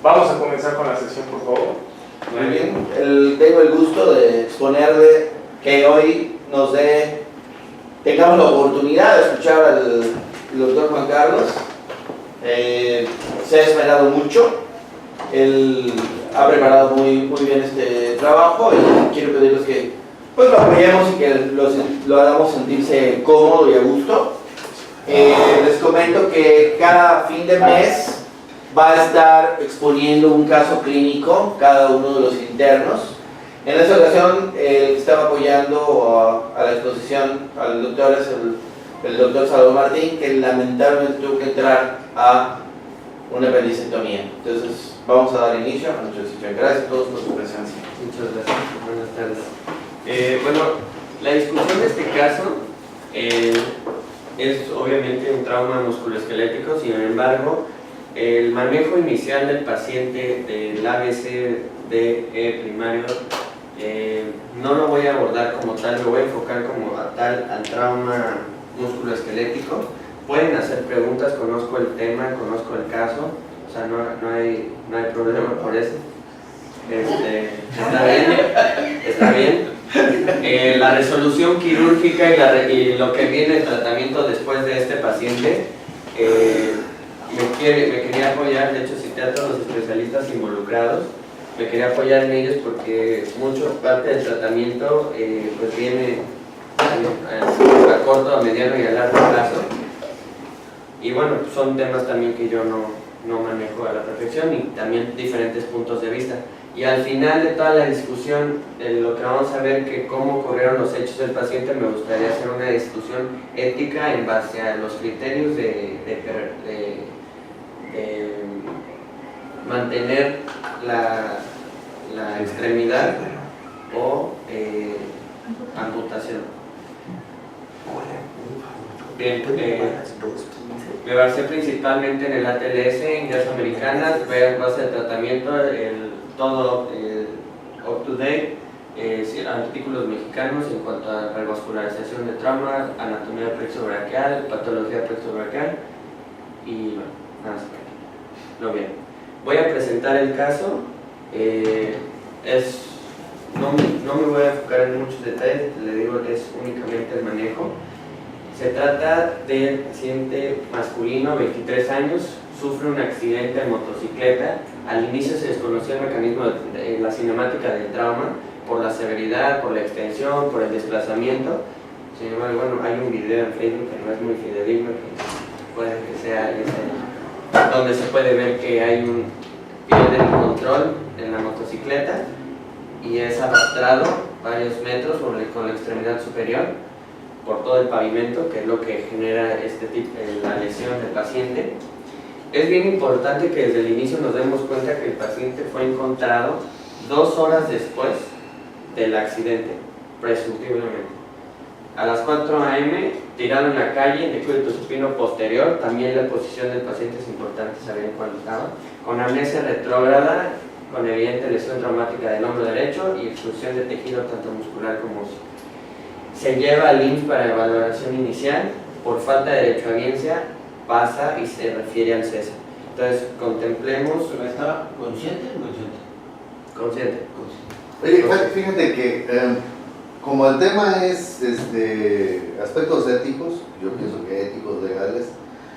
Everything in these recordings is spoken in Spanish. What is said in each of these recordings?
Vamos a comenzar con la sesión, por favor. Muy bien, tengo el gusto de exponerle que hoy tengamos la oportunidad de escuchar al doctor Juan Carlos. Se ha esperado mucho, él ha preparado muy bien este trabajo y quiero pedirles que pues, lo apoyemos y que lo hagamos sentirse cómodo y a gusto. Les comento que cada fin de mes va a estar exponiendo un caso clínico cada uno de los internos. En esta ocasión estaba apoyando a la exposición al doctor, es el doctor Salvador Martín, que lamentablemente tuvo que entrar a una apendicectomía. Entonces vamos a dar inicio a nuestra sesión. Gracias a todos por su presencia. Muchas gracias, buenas tardes. Bueno, la discusión de este caso es obviamente un trauma musculoesquelético, sin embargo, el manejo inicial del paciente del ABCDE primario no lo voy a abordar como tal, lo voy a enfocar como al trauma musculoesquelético. Pueden hacer preguntas, conozco el tema, conozco el caso, o sea, no hay problema por eso. Está bien. La resolución quirúrgica y lo que viene el tratamiento después de este paciente, me quería apoyar, de hecho cité a todos los especialistas involucrados, me quería apoyar en ellos porque parte del tratamiento pues viene a corto, a mediano y a largo plazo, y bueno, son temas también que yo no manejo a la perfección y también diferentes puntos de vista. Y al final de toda la discusión, lo que vamos a ver que cómo ocurrieron los hechos del paciente, me gustaría hacer una discusión ética en base a los criterios de mantener la extremidad o amputación. Bien, me basé principalmente en el ATLS, en guías americanas, base de tratamiento, todo up to date, artículos mexicanos en cuanto a revascularización de trauma, anatomía plexobraquial, patología plexobraquial y bueno, nada más. Lo bien. Voy a presentar el caso. No me voy a enfocar en muchos detalles, le digo, es únicamente el manejo. Se trata del paciente masculino, 23 años, sufre un accidente en motocicleta. Al inicio se desconocía el mecanismo de la cinemática del trauma, por la severidad, por la extensión, por el desplazamiento. Sin embargo, bueno, hay un video en Facebook que no es muy fidedigno, que puede que sea ese, donde se puede ver que hay un pierde el control en la motocicleta y es arrastrado varios metros con la extremidad superior por todo el pavimento, que es lo que genera la lesión del paciente. Es bien importante que desde el inicio nos demos cuenta que el paciente fue encontrado 2 horas después del accidente, presumiblemente. A las 4 a.m., tirado en la calle, en decúbito supino posterior. También la posición del paciente es importante saber cuándo estaba. Con amnesia retrógrada, con evidente lesión traumática del hombro derecho y expulsión de tejido tanto muscular como óseo. Se lleva al IMSS para evaluación inicial. Por falta de derechohabiencia, pasa y se refiere al CESA. Entonces, contemplemos... ¿Estaba consciente o inconsciente? Consciente. Oye, fíjate que como el tema es aspectos éticos, yo pienso que éticos legales,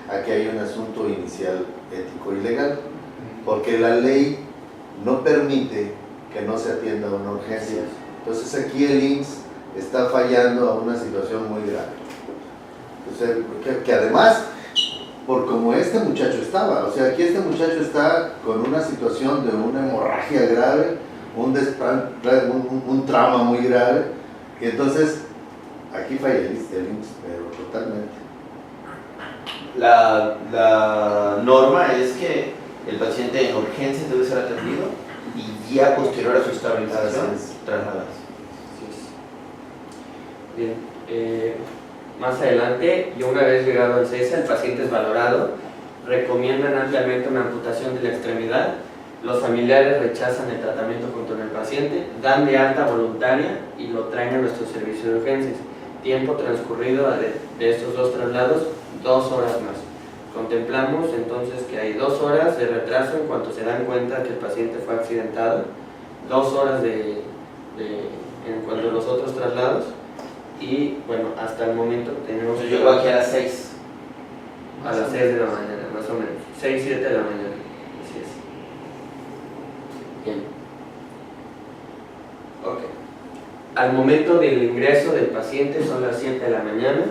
aquí hay un asunto inicial ético y legal, porque la ley no permite que no se atienda una urgencia. Entonces aquí el IMSS está fallando a una situación muy grave. Entonces, que además, por como este muchacho estaba, o sea, aquí este muchacho está con una situación de una hemorragia grave, un trauma muy grave, y entonces aquí falla el IMSS, pero totalmente. La norma es que el paciente en urgencia debe ser atendido y ya posterior a su estabilización trasladarse. Bien, más adelante, y una vez llegado al CESA, el paciente es valorado, recomiendan ampliamente una amputación de la extremidad. Los familiares rechazan el tratamiento junto con el paciente, dan de alta voluntaria y lo traen a nuestro servicio de urgencias. Tiempo transcurrido de estos 2 traslados, 2 horas más. contemplamos entonces que hay 2 horas de retraso en cuanto se dan cuenta que el paciente fue accidentado, 2 horas en cuanto a los otros traslados, y bueno, hasta el momento tenemos... Yo llego aquí a las 6. A las 6 de la mañana, más o menos. 6, 7 de la mañana. Así es. Bien. Ok. Al momento del ingreso del paciente son las 7 de la mañana.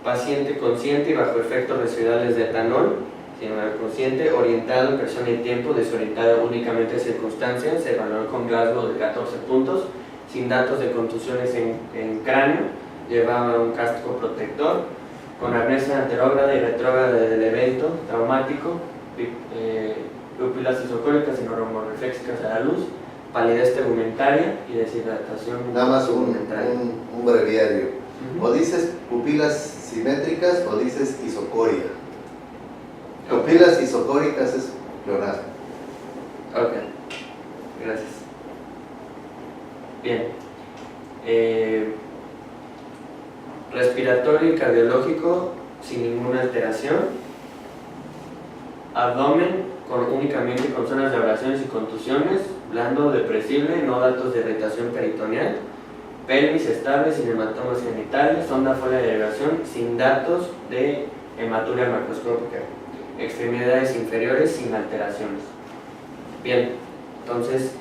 Paciente consciente y bajo efectos residuales de etanol, sin consciente, orientado en persona y tiempo, desorientado únicamente en circunstancias, se evaluó con Glasgow de 14 puntos, sin datos de contusiones en cráneo, llevaba un casco protector, con arnés anterógrada y retrógrada del evento traumático, pupilas isocóricas y neuromorreflexicas a la luz, palidez tegumentaria y deshidratación. Nada más un breviario. Uh-huh. O dices pupilas simétricas o dices isocoria. Pupilas isocóricas es pleonasmo. Ok, gracias. Bien. Respiratorio y cardiológico sin ninguna alteración. Abdomen únicamente con zonas de abrasiones y contusiones, blando, depresible, no datos de irritación peritoneal. Pelvis estable, sin hematomas genitales, sonda fuera de elevación, sin datos de hematuria macroscópica. Extremidades inferiores sin alteraciones. Bien, entonces,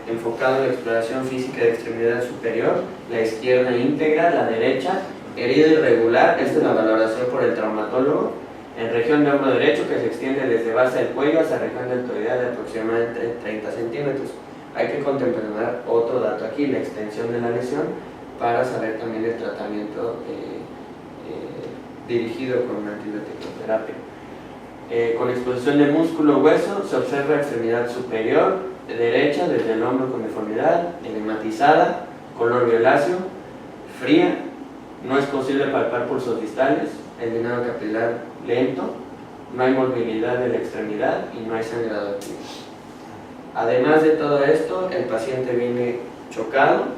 enfocado en la exploración física de extremidad superior, la izquierda íntegra, la derecha, herida irregular, esta es la valoración por el traumatólogo, en región de hombro derecho que se extiende desde base del cuello hasta región deltoidea de aproximadamente 30 centímetros. Hay que contemplar otro dato aquí, la extensión de la lesión, para saber también el tratamiento dirigido con una antibiótico-terapia. Con exposición de músculo hueso se observa extremidad superior derecha desde el hombro con deformidad, edematizada, color violáceo, fría, no es posible palpar pulsos distales, el llenado capilar lento, no hay movilidad de la extremidad y no hay sangrado activo. Además de todo esto, el paciente viene chocado,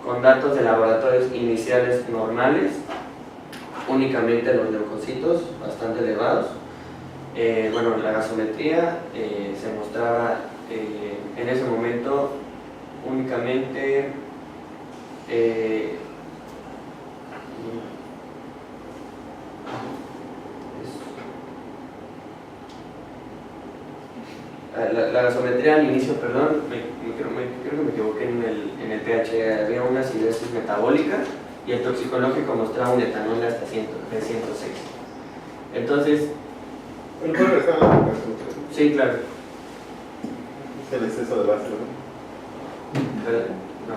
con datos de laboratorios iniciales normales, únicamente los leucocitos bastante elevados. Bueno, la gasometría se mostraba en ese momento únicamente la gasometría al inicio, perdón, creo que me equivoqué en el pH, había una acidosis metabólica y el toxicológico mostraba un etanol hasta 106. Entonces, ¿El pueblo está en la aplicación? sí, claro. Es el exceso de base, ¿no? No.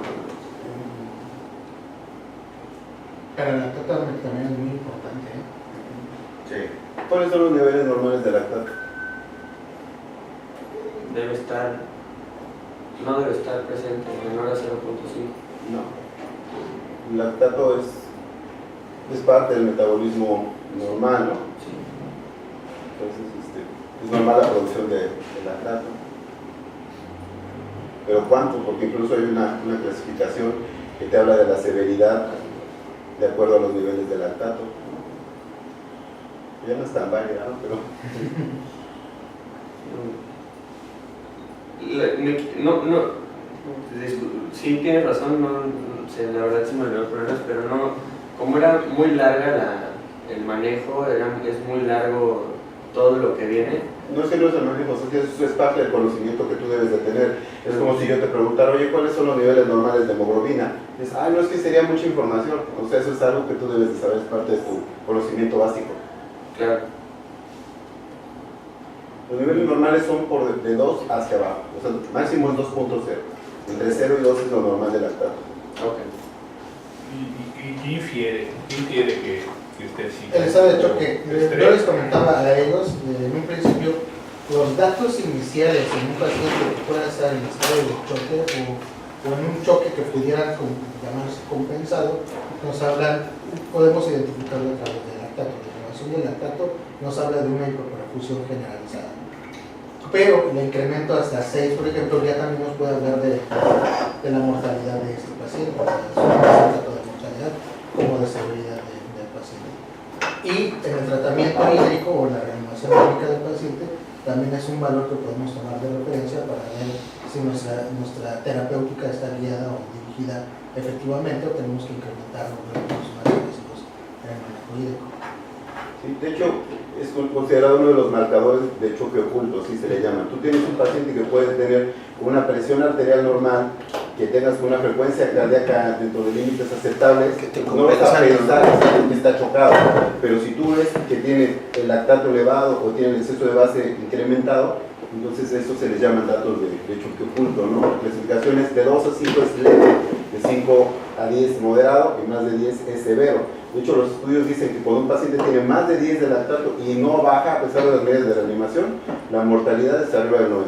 Pero el lactato también es muy importante, ¿eh? Sí. ¿Cuáles son los niveles normales de lactato? No debe estar presente, menor a 0.5. No. El lactato es parte del metabolismo normal, ¿no? Sí. Entonces, es normal la producción de lactato. Pero ¿cuánto? Porque incluso hay una clasificación que te habla de la severidad de acuerdo a los niveles de lactato. Ya no es tan válida, ¿no? Pero... Sí, tienes razón, la verdad se me olvidó problemas, pero no, como era muy larga el manejo, es muy largo todo lo que viene. No es que no es el manejo, es parte del conocimiento que tú debes de tener. Es como si yo te preguntara, oye, ¿cuáles son los niveles normales de hemoglobina? Y dices, no, es que sería mucha información. O sea, eso es algo que tú debes de saber, es parte de tu conocimiento básico. Claro. Los niveles normales son de 2 hacia abajo, o sea, máximo es 2.0. Entre 0 y 2 es lo normal del lactato. Ok. ¿Y infiere que usted sí? El estado de choque. Yo les comentaba a ellos, en un principio, los datos iniciales en un paciente que pueda estar en estado de choque o en un choque que pudiera llamarse compensado, nos hablan, podemos identificarlo a través del lactato. La elevación del lactato nos habla de una hiperperfusión generalizada. Pero el incremento hasta 6, por ejemplo, ya también nos puede hablar de la mortalidad de este paciente, tanto de mortalidad como de severidad del paciente. Y en el tratamiento hídrico o la reanimación hídrica del paciente también es un valor que podemos tomar de referencia para ver si nuestra terapéutica está guiada o dirigida efectivamente o tenemos que incrementar los recursos más agresivos en el manejo hídrico. Sí, de hecho, es considerado uno de los marcadores de choque oculto, así se le llama. Tú tienes un paciente que puede tener una presión arterial normal, que tengas una frecuencia cardíaca dentro de límites aceptables, no vas a pensar que está chocado, pero si tú ves que tiene el lactato elevado o tiene el exceso de base incrementado, entonces eso se les llaman datos de choque oculto, ¿no? La clasificación es de 2 a 5 es leve, de 5 a 10 es moderado y más de 10 es severo. De hecho, los estudios dicen que cuando un paciente tiene más de 10 de lactato y no baja a pesar de las medidas de reanimación, la mortalidad está arriba del 95%.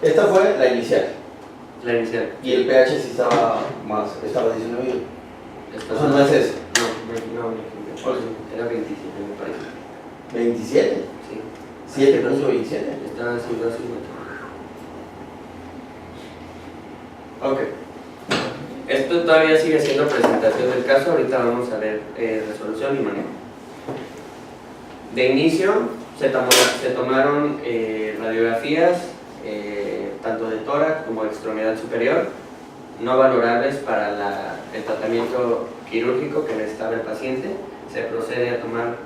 Esta fue la inicial. La inicial. Y el pH sí estaba más, estaba disminuido. Esta ¿No es ese? No, era 27 me parece. 27. Sí. 7.27. Estaba así, 2 Ok. Esto todavía sigue siendo presentación del caso, ahorita vamos a ver resolución y manejo. De inicio se tomaron radiografías tanto de tórax como de extremidad superior, no valorables para el tratamiento quirúrgico que necesitaba el paciente. Se procede a tomar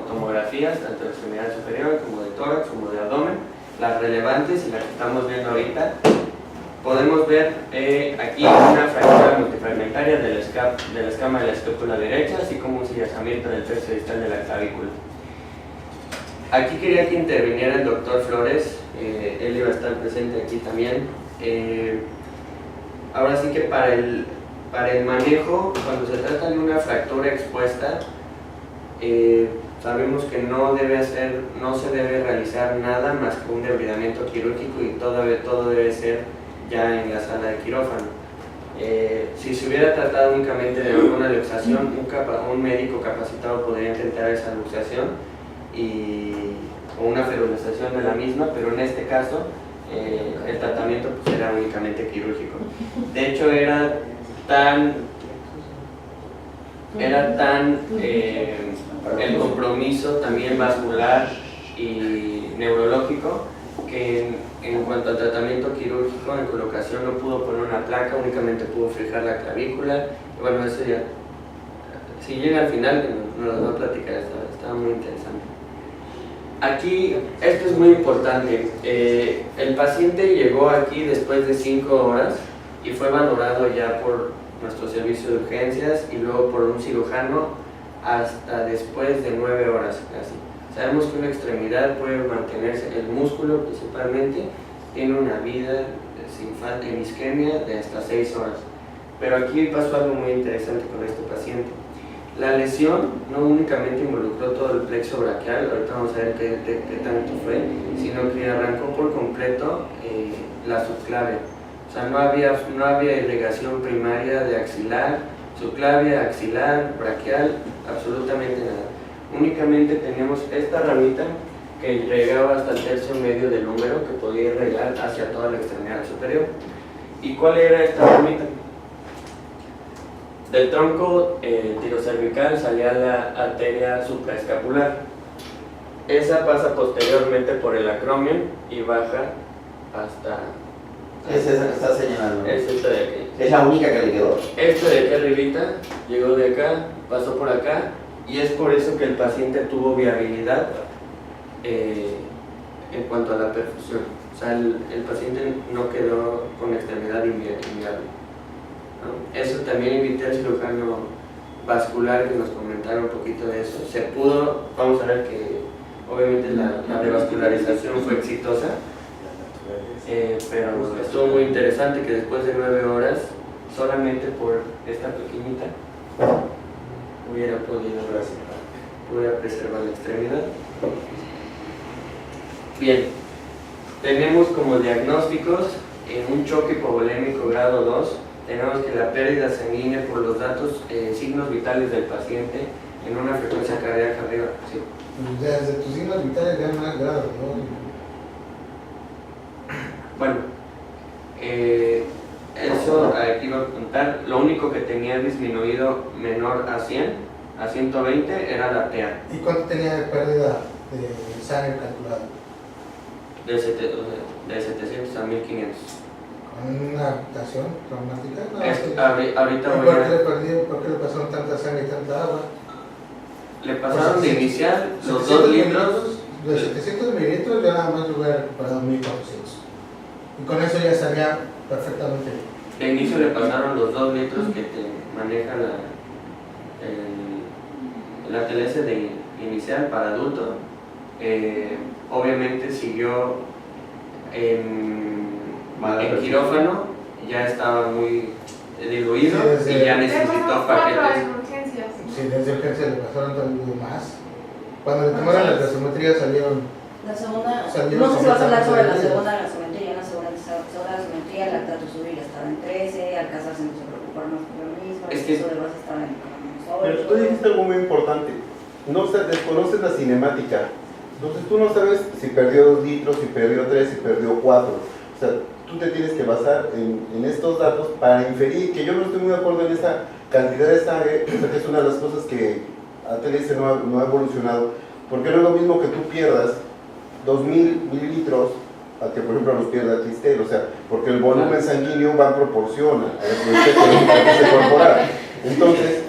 tomografías tanto de extremidad superior como de tórax como de abdomen, las relevantes y las que estamos viendo ahorita. Podemos ver aquí una fractura multifragmentaria de la escama de la escápula derecha, así como un sillazamiento del tercio distal de la clavícula. Aquí quería que interviniera el doctor Flores, él iba a estar presente aquí también. Ahora sí que para el manejo, cuando se trata de una fractura expuesta, sabemos que no se debe realizar nada más que un debridamiento quirúrgico y todo debe ser ya en la sala de quirófano. Si se hubiera tratado únicamente de alguna luxación, un médico capacitado podría intentar esa luxación o una ferulización de la misma, pero en este caso el tratamiento pues, era únicamente quirúrgico. De hecho era tan el compromiso también vascular y neurológico que en cuanto al tratamiento quirúrgico en colocación no pudo poner una placa, únicamente pudo fijar la clavícula. Y bueno, eso ya, si llega al final nos lo va a platicar, está muy interesante. Aquí, esto es muy importante, el paciente llegó aquí después de 5 horas y fue valorado ya por nuestro servicio de urgencias y luego por un cirujano hasta después de 9 horas casi. Sabemos que una extremidad puede mantenerse, el músculo principalmente, tiene una vida sin falta en isquemia de hasta 6 horas. Pero aquí pasó algo muy interesante con este paciente. La lesión no únicamente involucró todo el plexo braquial, ahorita vamos a ver qué tanto fue, sino que arrancó por completo la subclavia. O sea, no había irrigación primaria de axilar, subclavia, axilar, braquial, absolutamente nada. Únicamente teníamos esta ramita que llegaba hasta el tercio medio del húmero que podía irrigar hacia toda la extremidad superior. ¿Y cuál era esta ramita? Del tronco tirocervical salía la arteria supraescapular. Esa pasa posteriormente por el acromion y baja hasta... Es esa que está señalando. Es esta de aquí. Es la única que le quedó. Esta de aquí arribita, llegó de acá, pasó por acá, y es por eso que el paciente tuvo viabilidad en cuanto a la perfusión. O sea, el paciente no quedó con extremidad inviable, ¿no? Eso también invité al cirujano vascular que nos comentara un poquito de eso. Se pudo, vamos a ver que obviamente la revascularización fue exitosa, pero estuvo muy interesante que después de 9 horas, solamente por esta pequeñita, hubiera podido preservar la extremidad. Bien, tenemos como diagnósticos en un choque hipovolémico grado 2, tenemos que la pérdida sanguínea por los datos, signos vitales del paciente en una frecuencia cardíaca arriba. ¿Sí? Desde tus signos vitales ya no es grado, ¿no? Bueno, eso aquí consultar. Lo único que tenía disminuido menor a 100, a 120 era la TEA. ¿Y cuánto tenía de pérdida de sangre calculada? De 700 a 1500. ¿Con una afectación traumática? No, Ahorita ¿Por voy qué a... le perdió? ¿Por qué le pasaron tanta sangre y tanta agua? Le pasaron O sea, de inicial los 700 2 litros. De 700 mililitros yo nada más le hubiera recuperado 1400. Y con eso ya estaría perfectamente bien. De inicio le pasaron los 2 litros que te maneja la TLS de inicial para adulto. Obviamente siguió en quirófano, ya estaba muy diluido Sí, y ya Le necesitó pasamos 4 paquetes. en urgencias. Sí, desde urgencia le pasaron también más. Cuando le tomaron las gasometrías salieron. La segunda, Salió no sé si vas a hablar sobre la completamente segunda gasometría. En la segunda gasometría, el lactato subir ya estaba en 13, Alcázar se empezó a preocupar más por lo mismo, el Es que- exceso de base estaba en Pero tú dijiste algo muy importante. No desconoces la cinemática. Entonces tú no sabes si perdió 2 litros, si perdió 3, si perdió 4. O sea, tú te tienes que basar en estos datos para inferir, que yo no estoy muy de acuerdo en esa cantidad de sangre, que es una de las cosas que ATLS no ha evolucionado. Porque no es lo mismo que tú pierdas 2000 mililitros a que por ejemplo los pierda Cristel, o sea, porque el volumen sanguíneo va en proporción a la frecuencia corporal. Entonces,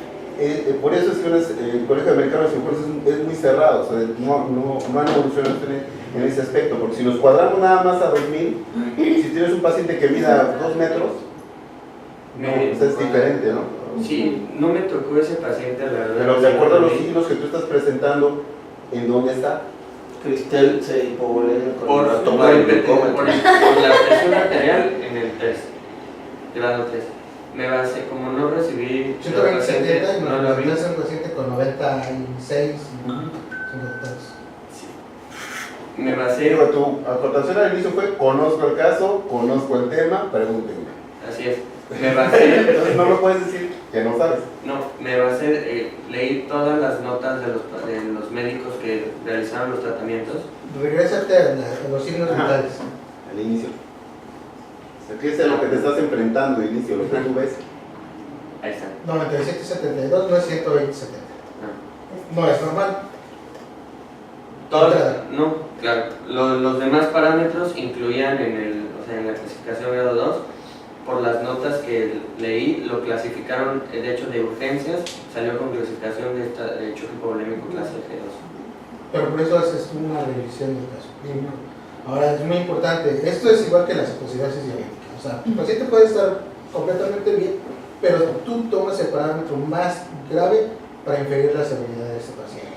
por eso es que el Colegio Americano de Cirugías es muy cerrado, o sea, no han evolucionado en ese aspecto, porque si nos cuadramos nada más a 2000, si tienes un paciente que mida 2 metros, pues es diferente, ¿no? Sí, no me tocó ese paciente, la verdad. Pero de acuerdo a los signos que tú estás presentando, ¿en dónde está? Cristel se hipovolea por la toma del glucómetro. por la presión arterial en el 3, grado 3. Me basé, como no recibí 170 y no lo vi. un paciente con 96 Me basé, Digo, tu acotación al inicio fue, conozco el caso, conozco el tema, pregúntenme. así es, me basé, Entonces no me puedes decir que no sabes. no, me basé, leí todas las notas de los médicos que realizaron los tratamientos. Regrésate a los signos Ajá. vitales. Al inicio. O sea, ¿qué es lo que te estás enfrentando al inicio, lo que tú ves? Ahí está. 97.72 no es 120.70. No es normal. Todos, no, claro. Los demás parámetros incluían en la clasificación grado 2, por las notas que leí, lo clasificaron, de hecho, de urgencias, salió con clasificación de choque hipovolémico clase G2. Pero por eso haces una revisión del caso. Ahora es muy importante, esto es igual que la citocidosis diabética. O sea, tu paciente puede estar completamente bien, pero tú tomas el parámetro más grave para inferir la severidad de este paciente.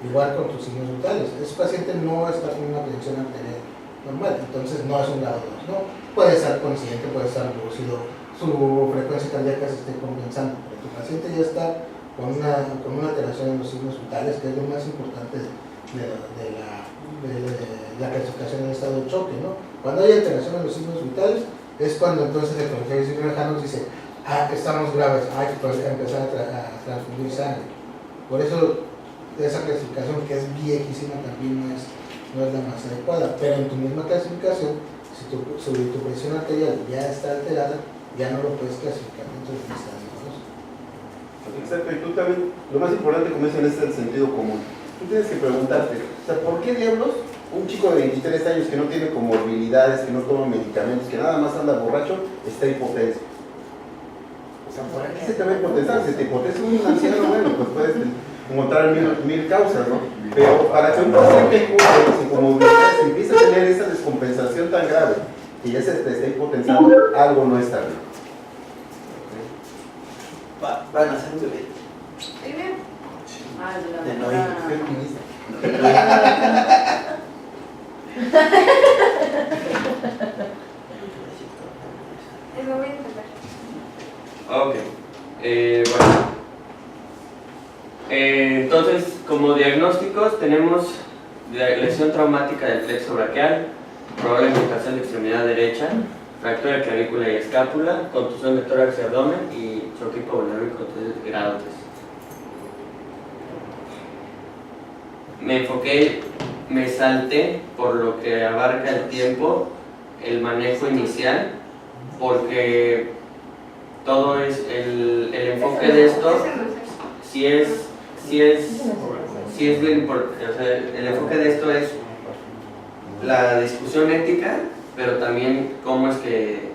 Igual con tus signos vitales. Ese paciente no está con una tensión arterial normal, entonces no es un grado 2, ¿no? Puede estar consciente, puede estar lúcido, su frecuencia cardíaca se esté compensando, pero tu paciente ya está con una alteración en los signos vitales, que es lo más importante de la clasificación del estado de choque, ¿no? Cuando hay alteración en los signos vitales, es cuando entonces el Colegio de Cirujanos dice, estamos graves, hay que empezar a transfundir sangre. Por eso esa clasificación, que es viejísima, también no es la más adecuada, pero en tu misma clasificación, si tu presión arterial ya está alterada, ya no lo puedes clasificar dentro de un estado 2. Exacto, y tú también, lo más importante como dicen es el sentido común. Tú tienes que preguntarte, o sea, ¿por qué diablos un chico de 23 años que no tiene comorbilidades, que no toma medicamentos, que nada más anda borracho, está hipotenso? O sea, ¿por qué se te va a hipotensar? Si te hipotensa un anciano, bueno, pues puedes encontrar mil causas, ¿no? Pero para que un paciente sin comorbilidades empiece a tener esa descompensación tan grave, que ya se te está hipotensando, algo no está bien. Van a hacer un bebé. ¿Sí bien? Ah, De de Noé. la ¿Qué opiniste? Es lo voy a intentar. Ok, bueno. Entonces, como diagnósticos tenemos lesión traumática del plexo braquial, probable amputación de extremidad derecha, fractura de clavícula y escápula, contusión de tórax y abdomen y choque hipovolémico de grado 3. Me salté por lo que abarca el tiempo, el manejo inicial, porque todo es el enfoque de esto, sí es bien importante, o sea, el enfoque de esto es la discusión ética, pero también cómo es que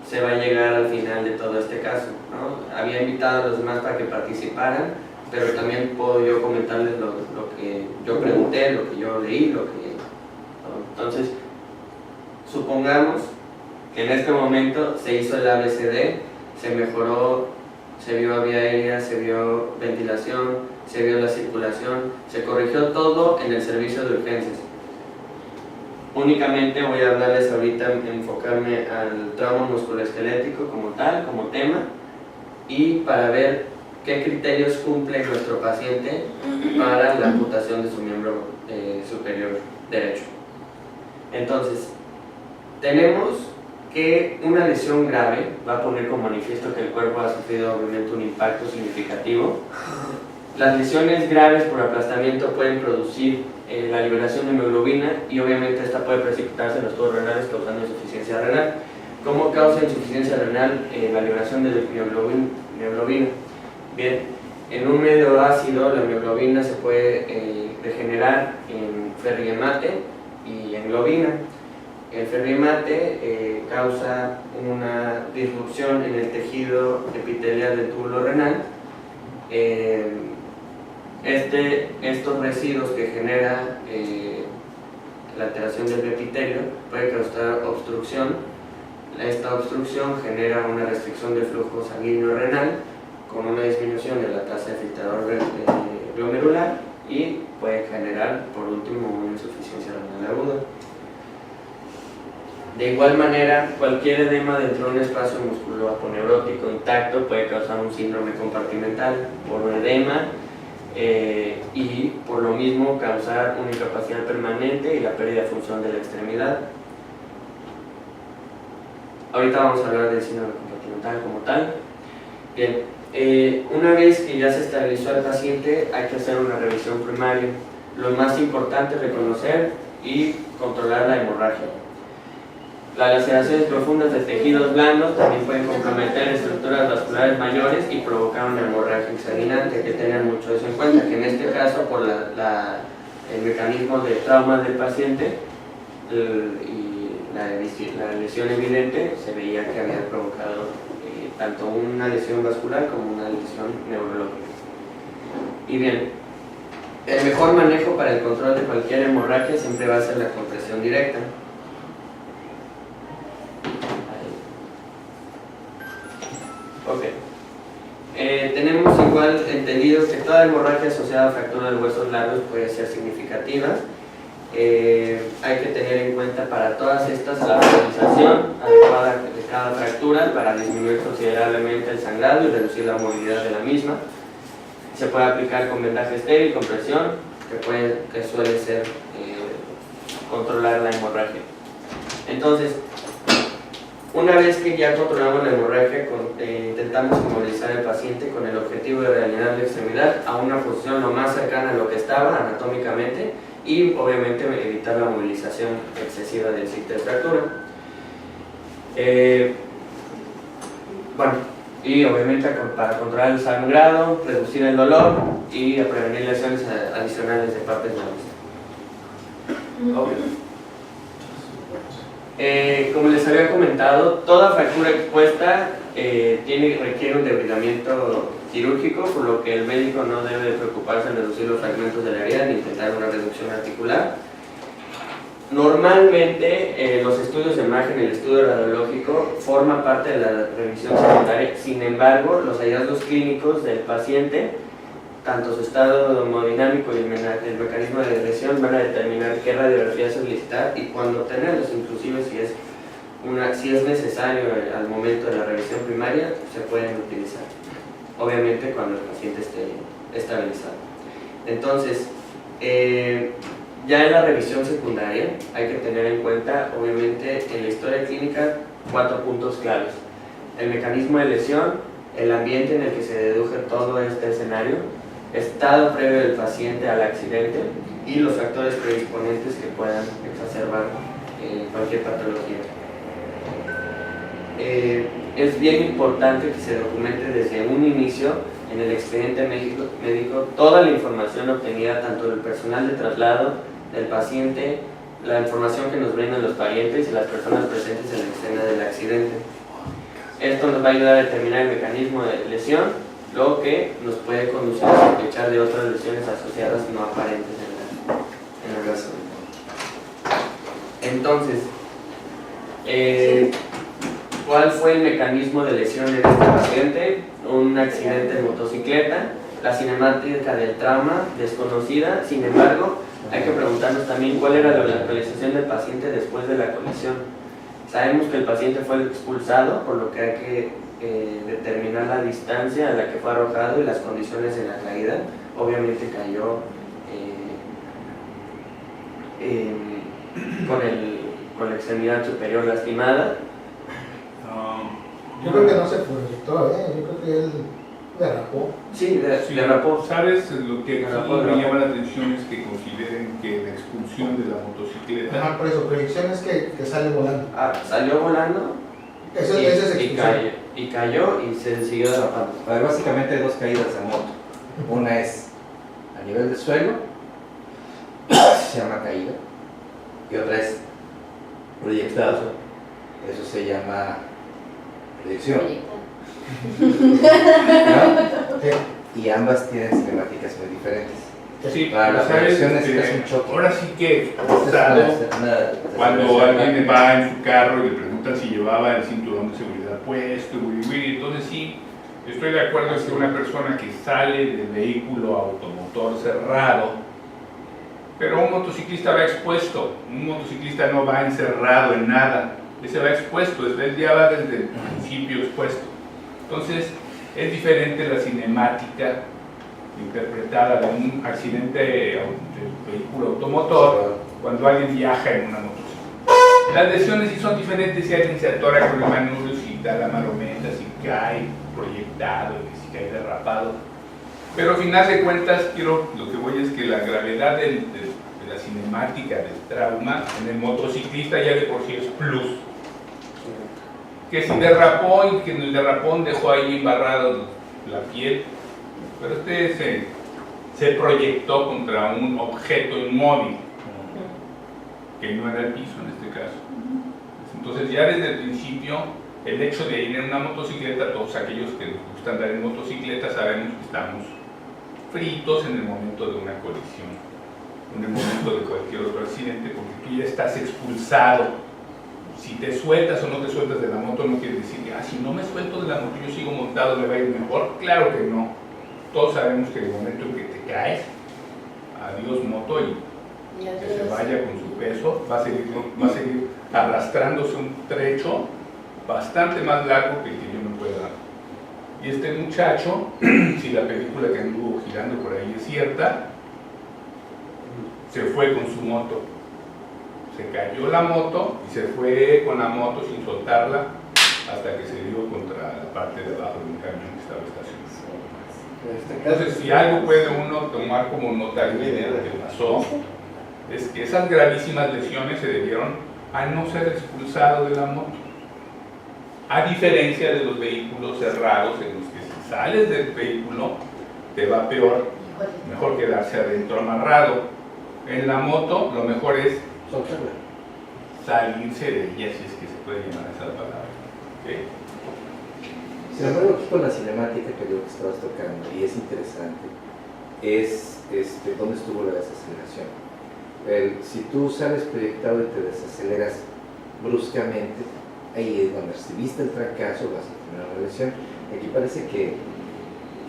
se va a llegar al final de todo este caso, ¿no? Había invitado a los demás para que participaran, pero también puedo yo comentarles lo que yo pregunté, lo que yo leí, ¿no? Entonces, supongamos que en este momento se hizo el ABCD, se mejoró, se vio vía aérea, se vio ventilación, se vio la circulación, se corrigió todo en el servicio de urgencias. Únicamente voy a hablarles ahorita, enfocarme al trauma musculoesquelético como tal, como tema, y para ver qué criterios cumple nuestro paciente para la amputación de su miembro superior derecho. Entonces, tenemos que una lesión grave va a poner como manifiesto que el cuerpo ha sufrido obviamente un impacto significativo. Las lesiones graves por aplastamiento pueden producir la liberación de hemoglobina y obviamente esta puede precipitarse en los tubos renales causando insuficiencia renal. ¿Cómo causa insuficiencia renal la liberación de hemoglobina? Bien, en un medio ácido la hemoglobina se puede regenerar en ferriemate y en globina. El ferriemate causa una disrupción en el tejido epitelial del túbulo renal. Estos residuos que genera la alteración del epitelio puede causar obstrucción. Esta obstrucción genera una restricción del flujo sanguíneo renal con una disminución de la tasa de filtrador glomerular y puede generar por último una insuficiencia renal aguda. De igual manera, cualquier edema dentro de un espacio musculoaponeurótico intacto puede causar un síndrome compartimental por edema y por lo mismo causar una incapacidad permanente y la pérdida de función de la extremidad. Ahorita vamos a hablar del síndrome compartimental como tal. Bien, una vez que ya se estabilizó al paciente, hay que hacer una revisión primaria. Lo más importante es reconocer y controlar la hemorragia. Las laceraciones profundas de tejidos blandos también pueden comprometer estructuras vasculares mayores y provocar una hemorragia exsanguinante. Hay que tener mucho eso en cuenta, que en este caso, por el mecanismo de trauma del paciente y la lesión evidente, se veía que había provocado tanto una lesión vascular como una lesión neurológica. Y bien, el mejor manejo para el control de cualquier hemorragia siempre va a ser la compresión directa. Ok. Tenemos igual entendido que toda hemorragia asociada a fractura de huesos largos puede ser significativa. Hay que tener en cuenta para todas estas la localización adecuada de cada fractura para disminuir considerablemente el sangrado y reducir la movilidad de la misma. Se puede aplicar con vendaje estéril, compresión, que suele ser controlar la hemorragia. Entonces, una vez que ya controlamos la hemorragia, intentamos inmovilizar al paciente con el objetivo de realinear la extremidad a una posición lo más cercana a lo que estaba anatómicamente y obviamente evitar la movilización excesiva del sitio de fractura. Bueno, y obviamente para controlar el sangrado, reducir el dolor y prevenir lesiones adicionales de partes blandas. Como les había comentado, toda fractura expuesta requiere un debridamiento quirúrgico, por lo que el médico no debe preocuparse en reducir los fragmentos de la herida ni intentar una reducción articular. Normalmente los estudios de imagen y el estudio radiológico forman parte de la revisión secundaria. Sin embargo, los hallazgos clínicos del paciente, tanto su estado hemodinámico y el mecanismo de lesión, van a determinar qué radiografía solicitar y cuándo tenerlos, inclusive si es necesario al momento de la revisión primaria, se pueden utilizar, obviamente cuando el paciente esté estabilizado. Entonces, ya en la revisión secundaria hay que tener en cuenta, obviamente, en la historia clínica 4 puntos claves: el mecanismo de lesión, el ambiente en el que se deduce todo este escenario, estado previo del paciente al accidente y los factores predisponentes que puedan exacerbar cualquier patología. es bien importante que se documente desde un inicio en el expediente médico toda la información obtenida tanto del personal de traslado, del paciente, la información que nos brindan los parientes y las personas presentes en la escena del accidente. Esto nos va a ayudar a determinar el mecanismo de lesión, lo que nos puede conducir a sospechar de otras lesiones asociadas no aparentes en el caso. Entonces, ¿cuál fue el mecanismo de lesión en este paciente? Un accidente de motocicleta, la cinemática del trauma desconocida. Sin embargo, hay que preguntarnos también cuál era la localización del paciente después de la colisión. Sabemos que el paciente fue expulsado, por lo que hay que determinar la distancia a la que fue arrojado y las condiciones de la caída. Obviamente cayó con la extremidad superior lastimada. Yo creo que no se proyectó, yo creo que él derrapó. Sí, Sí, derrapó. ¿Sabes? Lo que sí Derrapó. me llama la atención es que consideren que la expulsión de la motocicleta Ajá, por eso, proyección es que sale volando. Salió volando Eso, y, esa es y expulsión. cayó y se siguió derrapando. A ver, básicamente hay dos caídas de moto. Una es a nivel de suelo, se llama caída, y otra es proyectado. Eso se llama proyección. ¿No? Sí. Y ambas tienen cinemáticas muy diferentes. Sí, Para la ¿sabes? proyección es un choque. Ahora sí que Esta es cuando desaceleración. alguien va en su carro y le preguntan si llevaba el cinturón de seguridad puesto, entonces sí, estoy de acuerdo que una persona que sale del vehículo automotor cerrado, pero un motociclista va expuesto, un motociclista no va encerrado en nada, ese va expuesto, él ya va desde el principio expuesto. Entonces es diferente la cinemática interpretada de un accidente de vehículo automotor cuando alguien viaja en una motocicleta. Las lesiones sí son diferentes si alguien se atora con el manubrio, si da la marometa, si cae proyectado, si cae derrapado. Pero al final de cuentas, lo que voy es que la gravedad de la cinemática del trauma en el motociclista ya de por sí es plus. Que si derrapó y que en el derrapón dejó ahí embarrado la piel, pero se proyectó contra un objeto inmóvil, que no era el piso en este caso. Entonces ya desde el principio, el hecho de ir en una motocicleta, todos aquellos que nos gusta andar en motocicleta sabemos que estamos fritos en el momento de una colisión, en el momento de cualquier otro accidente, porque tú ya estás expulsado. Si te sueltas o no te sueltas de la moto no quiere decir que si no me suelto de la moto yo sigo montado, me va a ir mejor. Claro que no. Todos sabemos que en el momento en que te caes, adiós moto y que se vaya con su peso, va a seguir arrastrándose un trecho bastante más largo que el que yo me pueda dar. Y este muchacho, si la película que anduvo girando por ahí es cierta, se fue con su moto. Se cayó la moto y se fue con la moto sin soltarla hasta que se dio contra la parte de abajo de un camión que estaba estacionado. Entonces, si algo puede uno tomar como nota de lo que pasó, es que esas gravísimas lesiones se debieron a no ser expulsado de la moto. A diferencia de los vehículos cerrados, en los que si sales del vehículo te va peor, mejor quedarse adentro amarrado. En la moto, lo mejor es salirse de ella, si es que se puede llamar esa palabra. ¿Okay? Sin embargo, aquí con la cinemática que yo estabas tocando, y es interesante, es dónde estuvo la desaceleración. Si tú sales proyectado y te desaceleras bruscamente, ahí es donde recibiste el trancazo, vas a tener una lesión. Aquí parece que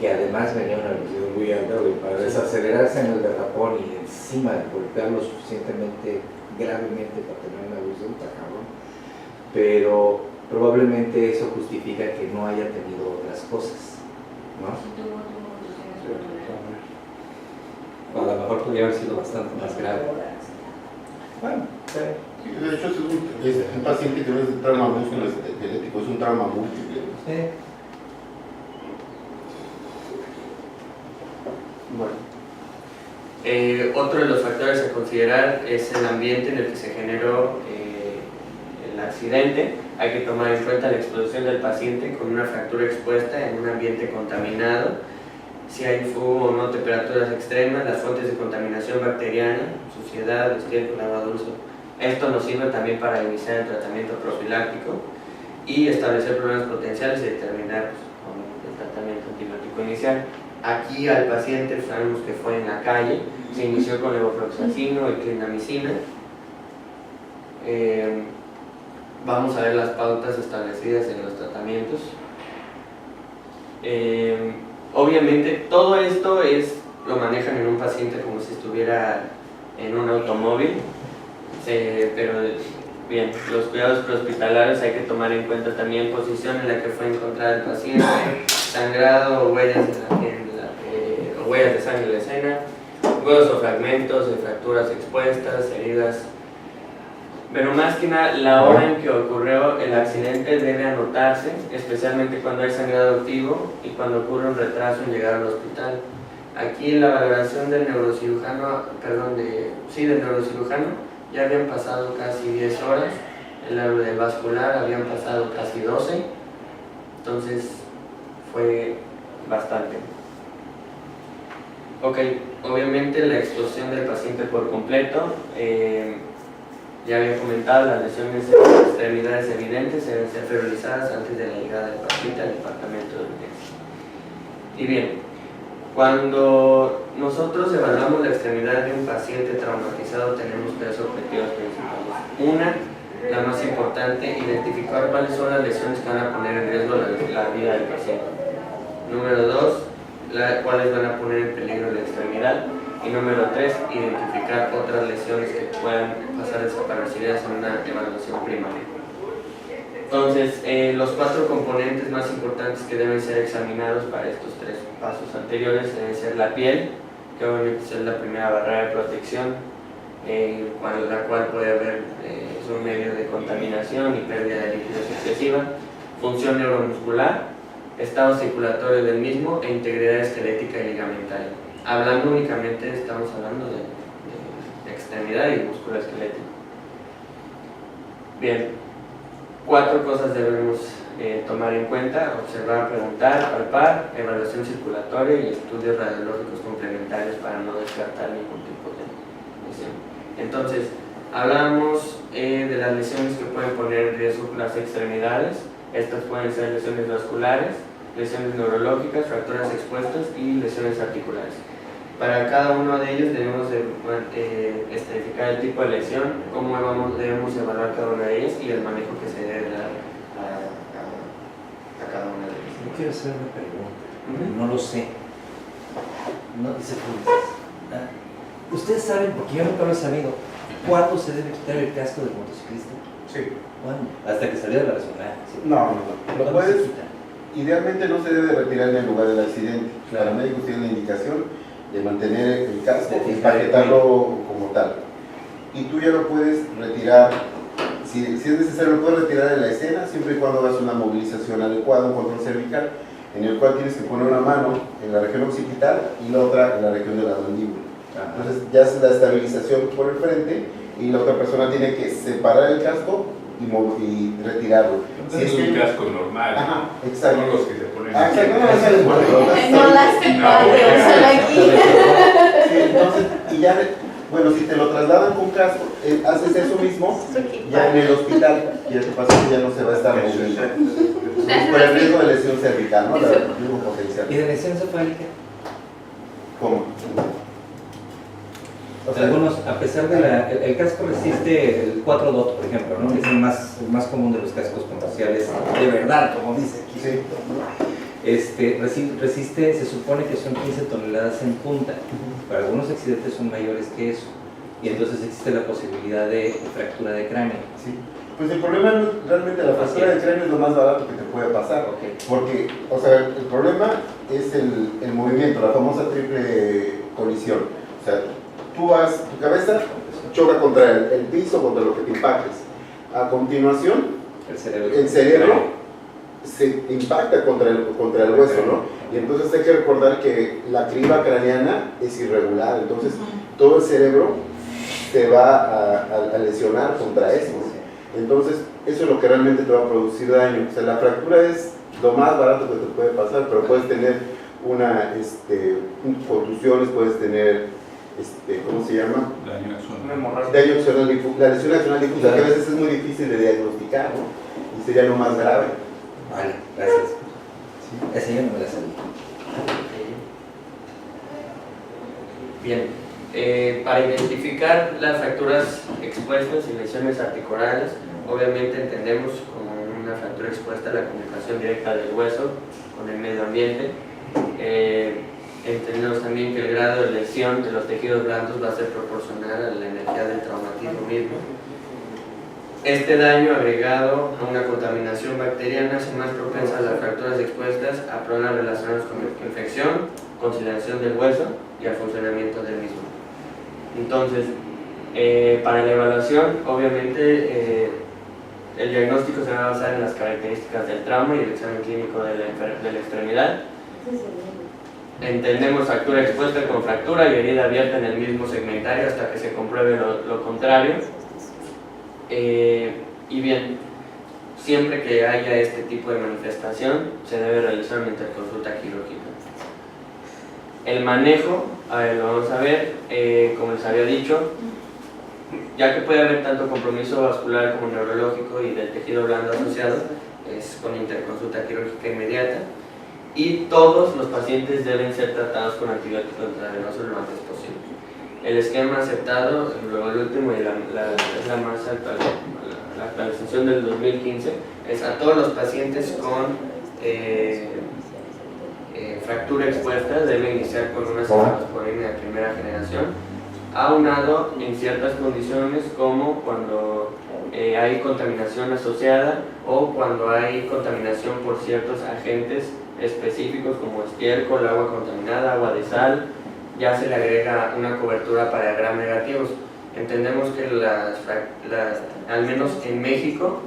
además venía una velocidad muy alta para desacelerarse en el derrapón y encima de golpearlo suficientemente gravemente para tener una luz de un cabrón. Pero probablemente eso justifica que no haya tenido otras cosas, ¿no? A lo mejor podría haber sido bastante más grave. Bueno, de hecho es un paciente que no es de trauma musculoesquelético, es un trauma múltiple. Bueno. Otro de los factores a considerar es el ambiente en el que se generó el accidente. hay que tomar en cuenta la exposición del paciente con una fractura expuesta en un ambiente contaminado, si hay fumo o no, temperaturas extremas, las fuentes de contaminación bacteriana, suciedad, estiércol, lavado, uso. Esto nos sirve también para iniciar el tratamiento profiláctico y establecer problemas potenciales y determinar el tratamiento antibiótico inicial. Aquí al paciente sabemos que fue en la calle, se inició con levofloxacino y clindamicina. Vamos a ver las pautas establecidas en los tratamientos. Obviamente todo esto lo manejan en un paciente como si estuviera en un automóvil, pero bien, los cuidados prehospitalarios hay que tomar en cuenta también posición en la que fue encontrado el paciente, sangrado o huellas de sangre en la escena, huesos o fragmentos de fracturas expuestas, heridas. Pero más que nada, la hora en que ocurrió el accidente debe anotarse, especialmente cuando hay sangrado activo y cuando ocurre un retraso en llegar al hospital. Aquí en la valoración del neurocirujano, ya habían pasado casi 10 horas, en la del vascular habían pasado casi 12, entonces fue bastante. Ok, obviamente la exposición del paciente por completo. Ya había comentado, las lesiones de extremidades evidentes deben ser priorizadas antes de la llegada del paciente al departamento de urgencia. Y bien, cuando nosotros evaluamos la extremidad de un paciente traumatizado, tenemos tres objetivos principales. Una, la más importante, identificar cuáles son las lesiones que van a poner en riesgo la vida del paciente. Número dos, cuáles van a poner en peligro la extremidad. Y número 3, identificar otras lesiones que puedan pasar desaparecidas en una evaluación primaria. Entonces, los 4 componentes más importantes que deben ser examinados para estos 3 pasos anteriores deben ser la piel, que obviamente es la primera barrera de protección, la cual puede haber un medio de contaminación y pérdida de líquidos excesiva, función neuromuscular, estado circulatorio del mismo e integridad esquelética y ligamentaria. Hablando únicamente, estamos hablando de extremidad y músculo esquelético. Bien, 4 cosas debemos tomar en cuenta: observar, preguntar, palpar, evaluación circulatoria y estudios radiológicos complementarios para no descartar ningún tipo de lesión. Entonces, hablamos de las lesiones que pueden poner en riesgo las extremidades. Estas pueden ser lesiones vasculares, lesiones neurológicas, fracturas expuestas y lesiones articulares. Para cada uno de ellos debemos especificar el tipo de lesión, cómo debemos evaluar cada una de ellas y el manejo que se debe dar a cada una de ellas. Yo quiero hacer una pregunta, no lo sé. No dice publicidad. Ustedes saben, porque yo nunca lo he sabido, ¿cuándo se debe quitar el casco del motociclista? Sí. ¿Cuándo? Hasta que salió de la resonancia. ¿Sí? No. Lo ¿Cuándo se puedes, quita? idealmente no se debe retirar en el lugar del accidente. Claro. Los médicos tienen la indicación de mantener el casco De y fijar el paquetarlo como tal. Y tú ya lo puedes retirar, si es necesario, lo puedes retirar de la escena siempre y cuando hagas una movilización adecuada, un control cervical, en el cual tienes que poner una mano en la región occipital y la otra en la región de la mandíbula. Entonces ya haces la estabilización por el frente y la otra persona tiene que separar el casco y retirarlo. Si es un casco normal, Ajá, exacto. no los que se ponen Exacto, No lastimado, solo aquí. Sí, entonces, y ya, bueno, si te lo trasladan con casco, haces eso mismo ya en el hospital y a tu paciente ya no se va a estar moviendo. Por el riesgo de lesión cervical, ¿no? El riesgo potencial. ¿Y de lesión esofágica? ¿Cómo? O sea, Algunos, a pesar de el casco resiste el 4 DOT, por ejemplo, ¿no? Que es el más común de los cascos comerciales, de verdad, como dice aquí. sí. Resiste, se supone que son 15 toneladas en punta. Para algunos accidentes son mayores que eso. Y entonces existe la posibilidad de fractura de cráneo. Sí. Pues el problema no, realmente la fractura del cráneo es lo más barato que te puede pasar. Porque, o sea, el problema es el movimiento, la famosa triple colisión. O sea, tu cabeza choca contra el piso, contra lo que te impactes. A continuación, el cerebro se impacta contra el hueso, ¿no? Y entonces hay que recordar que la criba craneana es irregular, entonces todo el cerebro se va a lesionar contra eso. Entonces, eso es lo que realmente te va a producir daño. O sea, la fractura es lo más barato que te puede pasar, pero puedes tener contusiones, puedes tener, ¿cómo se llama? Daño Una hemorragia. Daño axonal difuso, la lesión axonal difusa, que a veces es muy difícil de diagnosticar, ¿no? Y sería lo más grave. Vale, gracias. Esa ya no me la sabía. Bien, para identificar las fracturas expuestas y lesiones articulares, obviamente entendemos como una fractura expuesta la comunicación directa del hueso con el medio ambiente. Entendemos también que el grado de lesión de los tejidos blandos va a ser proporcional a la energía del traumatismo mismo. Este daño agregado a una contaminación bacteriana hace más propensa a las fracturas expuestas a problemas relacionados con infección, consideración del hueso y al funcionamiento del mismo. Entonces, para la evaluación, obviamente, el diagnóstico se va a basar en las características del trauma y el examen clínico de la extremidad. Entendemos fractura expuesta con fractura y herida abierta en el mismo segmentario hasta que se compruebe lo contrario. Y bien, siempre que haya este tipo de manifestación, se debe realizar una interconsulta quirúrgica. El manejo, lo vamos a ver, como les había dicho, ya que puede haber tanto compromiso vascular como neurológico y del tejido blando asociado, es con interconsulta quirúrgica inmediata, y todos los pacientes deben ser tratados con antibiótico intravenoso lo antes posible. El esquema aceptado, luego el último y es la más actual, la actualización del 2015, es a todos los pacientes con fractura expuesta debe iniciar con una cefalosporina de primera generación, aunado en ciertas condiciones como cuando hay contaminación asociada o cuando hay contaminación por ciertos agentes específicos como estiércol, agua contaminada, agua de sal. Ya se le agrega una cobertura para gram negativos. Entendemos que al menos en México,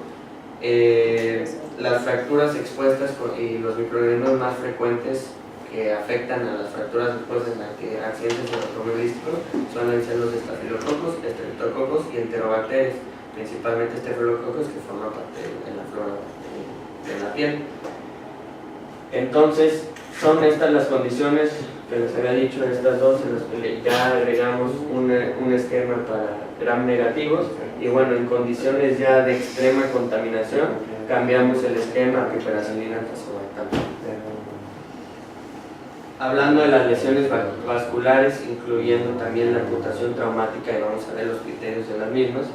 las fracturas expuestas y los microorganismos más frecuentes que afectan a las fracturas expuestas en accidentes automovilísticos suelen ser los estafilococos, estreptococos y enterobacterias, principalmente estafilococos que forman parte de la flora de la piel. Entonces, son estas las condiciones que les había dicho, estas dos, en las que ya agregamos un esquema para gram negativos, y bueno, en condiciones ya de extrema contaminación, cambiamos el esquema a piperacilina tazobactam. Hablando de las lesiones vasculares, incluyendo también la amputación traumática, y vamos a ver los criterios de las mismas,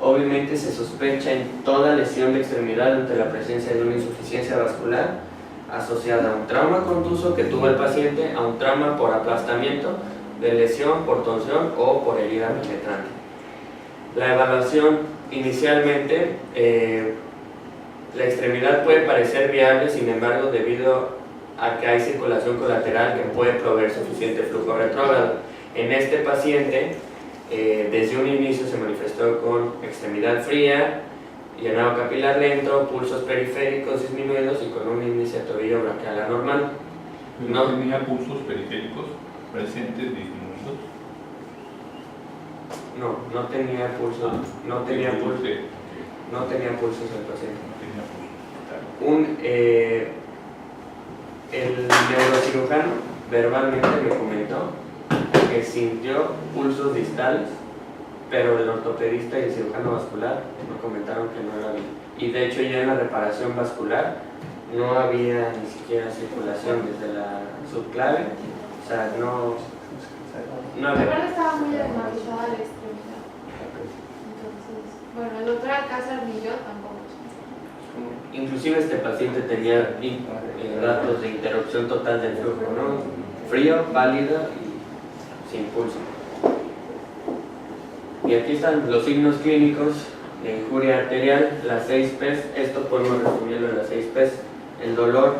obviamente se sospecha en toda lesión de extremidad ante la presencia de una insuficiencia vascular asociada a un trauma contuso que tuvo el paciente, a un trauma por aplastamiento, de lesión por torsión o por herida penetrante. La evaluación inicialmente, la extremidad puede parecer viable, sin embargo, debido a que hay circulación colateral que puede proveer suficiente flujo retrógrado. En este paciente, desde un inicio se manifestó con extremidad fría, llenado capilar lento, pulsos periféricos disminuidos y con un índice de tobillo braquial anormal. ¿No tenía pulsos periféricos presentes disminuidos? No tenía pulsos, no tenía pulsos el paciente. El neurocirujano verbalmente me comentó que sintió pulsos distales, pero el ortopedista y el cirujano vascular me comentaron que no era bien. Y de hecho ya en la reparación vascular no había ni siquiera circulación desde la subclave, o sea, no había. Igual estaba muy desmatizada la extremidad. Entonces, bueno, el otro Alcázar ni yo tampoco. Inclusive este paciente tenía datos de interrupción total del flujo, ¿no? Frío, pálida y sin pulso. Y aquí están los signos clínicos de injuria arterial, las 6 P's. Esto podemos resumirlo en las 6 P's. El dolor,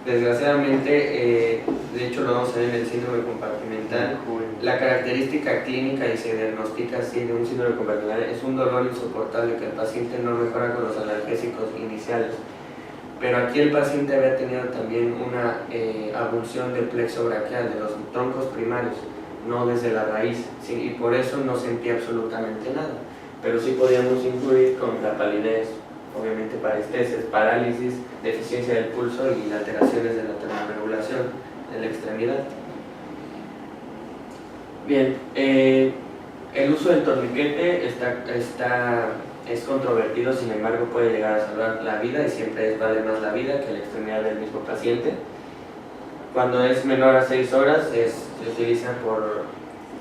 desgraciadamente, de hecho lo vamos a ver en el síndrome compartimental. La característica clínica, y se diagnostica así de un síndrome compartimental, es un dolor insoportable que el paciente no mejora con los analgésicos iniciales. Pero aquí el paciente había tenido también una abulsión del plexo braquial, de los troncos primarios, no desde la raíz, ¿sí? Y por eso no sentía absolutamente nada. pero sí podíamos incluir con la palidez, obviamente parestesis, parálisis, deficiencia del pulso y alteraciones de la termorregulación de la extremidad. Bien, el uso del torniquete es controvertido, sin embargo puede llegar a salvar la vida y siempre vale más la vida que la extremidad del mismo paciente. Cuando es menor a 6 horas se utiliza por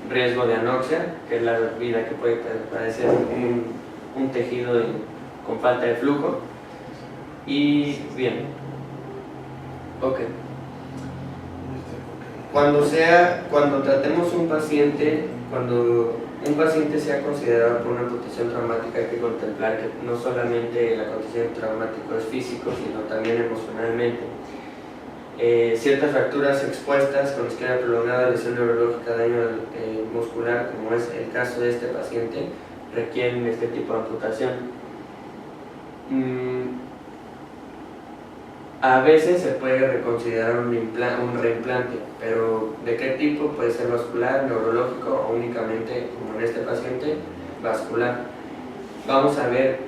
riesgo de anoxia, que es la vida que puede padecer un tejido con falta de flujo. Y bien, ok. Cuando tratemos un paciente, cuando un paciente sea considerado por una amputación traumática, hay que contemplar que no solamente el acontecimiento traumático es físico, sino también emocionalmente. Ciertas fracturas expuestas con isquemia prolongada, lesión neurológica, daño muscular, como es el caso de este paciente, requieren este tipo de amputación. A veces se puede reconsiderar un reimplante, pero ¿de qué tipo? Puede ser vascular, neurológico o únicamente, como en este paciente, vascular. Vamos a ver,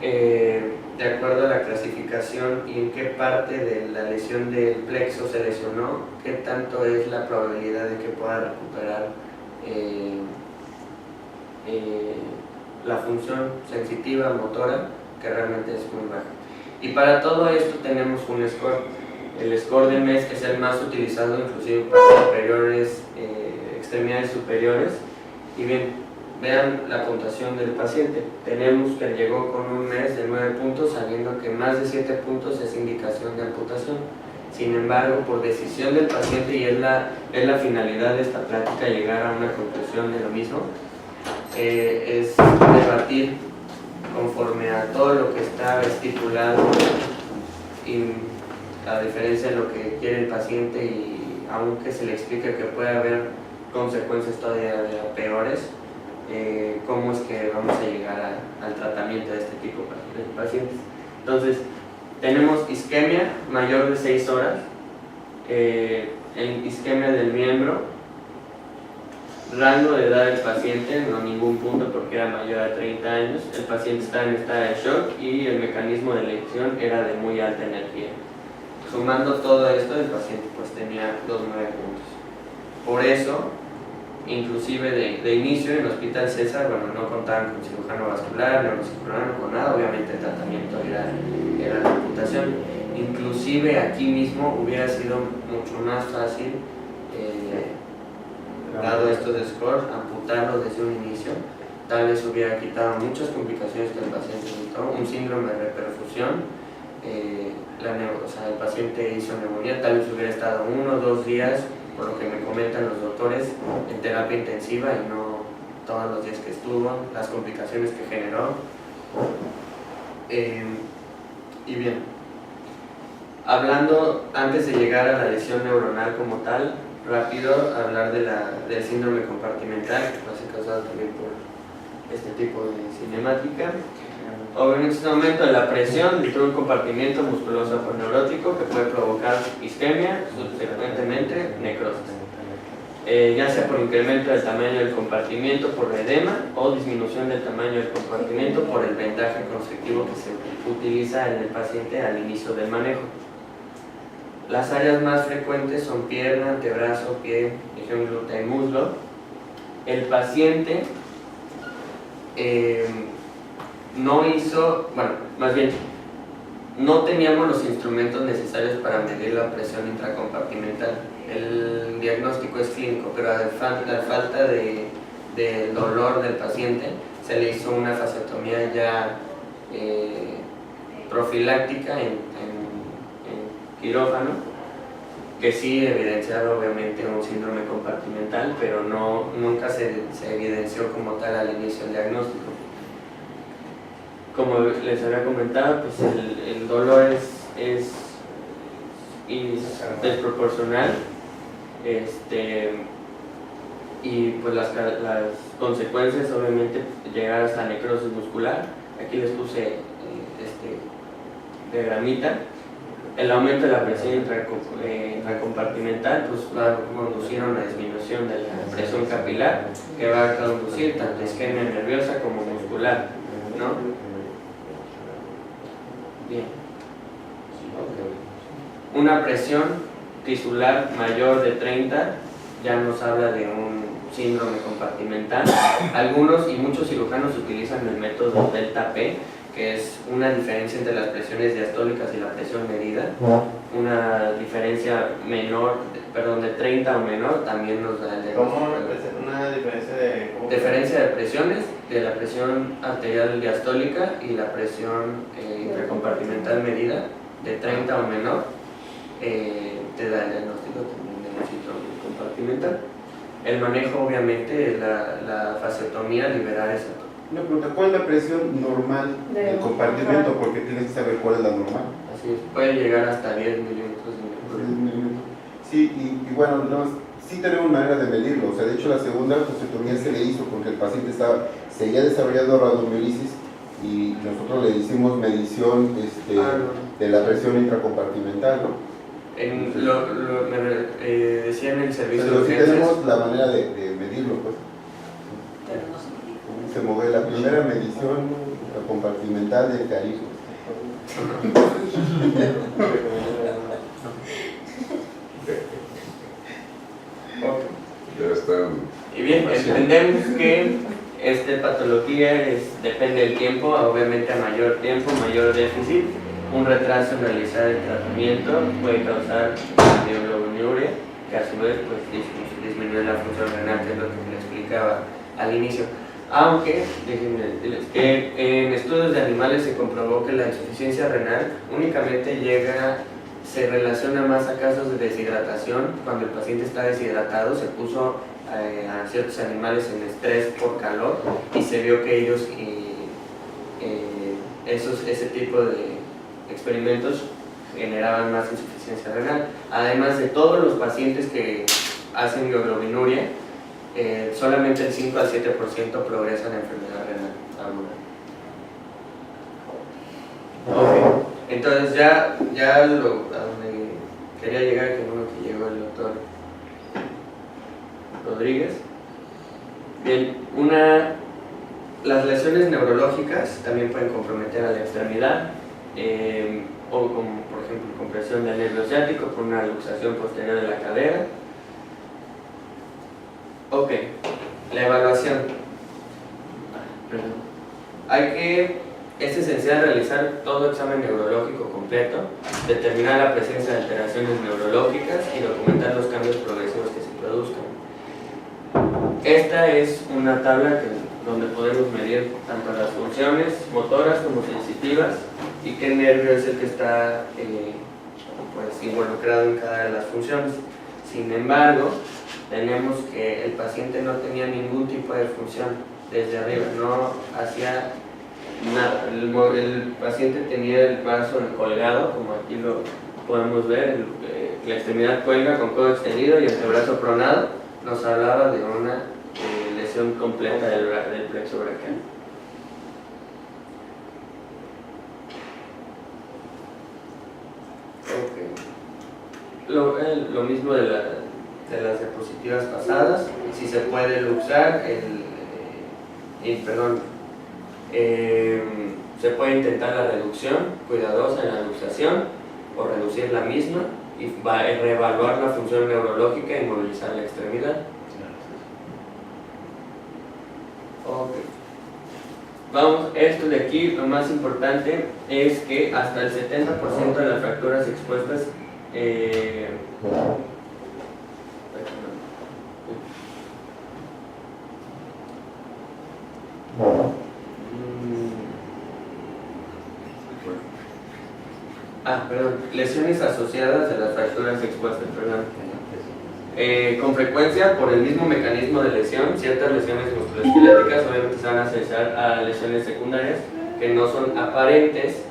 de acuerdo a la clasificación y en qué parte de la lesión del plexo se lesionó, qué tanto es la probabilidad de que pueda recuperar la función sensitiva, motora, que realmente es muy baja. Y para todo esto tenemos un score. El score de MES, que es el más utilizado inclusive para superiores, extremidades superiores. Y bien, vean la puntuación del paciente. Tenemos que llegó con un MES de 9 puntos, sabiendo que más de 7 puntos es indicación de amputación. Sin embargo, por decisión del paciente, y es la finalidad de esta plática, llegar a una conclusión de lo mismo, es debatir conforme a todo lo que está estipulado, y a diferencia de lo que quiere el paciente, y aunque se le explique que puede haber consecuencias todavía peores, cómo es que vamos a llegar al tratamiento de este tipo de pacientes. Entonces, tenemos isquemia mayor de 6 horas, isquemia del miembro, rango de edad del paciente, no ningún punto porque era mayor a 30 años, el paciente está en estado de shock y el mecanismo de elección era de muy alta energía. Sumando todo esto, el paciente pues tenía los 9 puntos. Por eso, inclusive de inicio en el Hospital César, bueno, no contaban con cirujano vascular, neurocirujano, con nada, obviamente el tratamiento era la amputación. Inclusive aquí mismo hubiera sido mucho más fácil, dado estos scores, amputarlo desde un inicio. Tal vez hubiera quitado muchas complicaciones que el paciente notó, un síndrome de reperfusión, el paciente hizo neumonía, tal vez hubiera estado 1 o 2 días, por lo que me comentan los doctores, en terapia intensiva y no todos los días que estuvo, las complicaciones que generó. Y bien, hablando antes de llegar a la lesión neuronal como tal, rápido hablar del síndrome compartimental, que puede ser causado también por este tipo de cinemática. Obviamente es un aumento de la presión dentro de un compartimiento musculoso neurótico que puede provocar isquemia, subsecuentemente necrosis. Ya sea por incremento del tamaño del compartimento por edema o disminución del tamaño del compartimento por el vendaje constrictivo que se utiliza en el paciente al inicio del manejo. Las áreas más frecuentes son pierna, antebrazo, pie, región glútea y muslo. El paciente no teníamos los instrumentos necesarios para medir la presión intracompartimental. El diagnóstico es clínico, pero a la falta del dolor del paciente se le hizo una fasciotomía ya profiláctica en quirófano, que sí evidenciaba obviamente un síndrome compartimental, pero nunca se evidenció como tal al inicio del diagnóstico. Como les había comentado, pues el dolor es desproporcional, y pues las consecuencias obviamente llegar hasta necrosis muscular. Aquí les puse diagramita. El aumento de la presión intracompartimental pues va a conducir a una disminución de la presión capilar, que va a conducir tanto a isquemia nerviosa como muscular. muscular, ¿no? Bien. Una presión tisular mayor de 30 ya nos habla de un síndrome compartimental. Algunos y muchos cirujanos utilizan el método delta P, que es una diferencia entre las presiones diastólicas y la presión medida. Una diferencia menor, perdón, de 30 o menor también nos da el ¿Cómo una diferencia de...? diferencia de presiones de la presión arterial diastólica y la presión intracompartimental medida de 30 o menor te da el diagnóstico también de un síndrome compartimental. El manejo obviamente es la fasciotomía, liberar esa. Una pregunta, ¿cuál es la presión normal del compartimento? Porque tienes que saber cuál es la normal. Así es, puede llegar hasta 10 milímetros de mercurio. Sí, y bueno, sí tenemos manera de medirlo. O sea, de hecho la segunda fasciotomía se le hizo porque el paciente seguía desarrollando radiomiolisis y nosotros le hicimos medición de la presión intracompartimental, ¿no? Me decía en el servicio Pero de sí urgencias. tenemos la manera de medirlo, pues. Pero no se Se mueve la primera medición compartimental del cariño. Ya están. Y bien, entendemos que esta patología depende del tiempo, obviamente a mayor tiempo, mayor déficit. Un retraso en realizar el tratamiento puede causar neuroglobinuria, que a su vez pues, disminuye la función renal, que es lo que le explicaba al inicio. Aunque, déjenme decirles que en estudios de animales se comprobó que la insuficiencia renal únicamente se relaciona más a casos de deshidratación. Cuando el paciente está deshidratado, se puso a ciertos animales en estrés por calor y se vio que ellos, ese tipo de experimentos generaban más insuficiencia renal. Además de todos los pacientes que hacen mioglobinuria, solamente el 5 al 7% progresan en enfermedad renal aguda. Okay. Entonces ya a donde quería llegar, que bueno que llegó el doctor Rodríguez. Bien, las lesiones neurológicas también pueden comprometer a la extremidad, o como por ejemplo compresión del nervio ciático por una luxación posterior de la cadera. Ok, la evaluación. Es esencial realizar todo examen neurológico completo, determinar la presencia de alteraciones neurológicas y documentar los cambios progresivos que se produzcan. Esta es una tabla donde podemos medir tanto las funciones motoras como sensitivas y qué nervio es el que está pues, involucrado en cada de las funciones. Sin embargo, tenemos que el paciente no tenía ningún tipo de función desde arriba, no hacía nada. El paciente tenía el brazo colgado, como aquí lo podemos ver, la extremidad cuelga con codo extendido y el antebrazo pronado. Nos hablaba de una lesión completa del plexo braquial. Okay. Lo mismo de las diapositivas pasadas, si se puede luxar, se puede intentar la reducción cuidadosa en la luxación o reducir la misma y reevaluar la función neurológica y movilizar la extremidad. Okay. Vamos, esto de aquí, lo más importante es que hasta el 70% de las fracturas expuestas lesiones asociadas a las fracturas expuestas, con frecuencia por el mismo mecanismo de lesión, ciertas lesiones musculoesqueléticas obviamente se van a asociar a lesiones secundarias que no son aparentes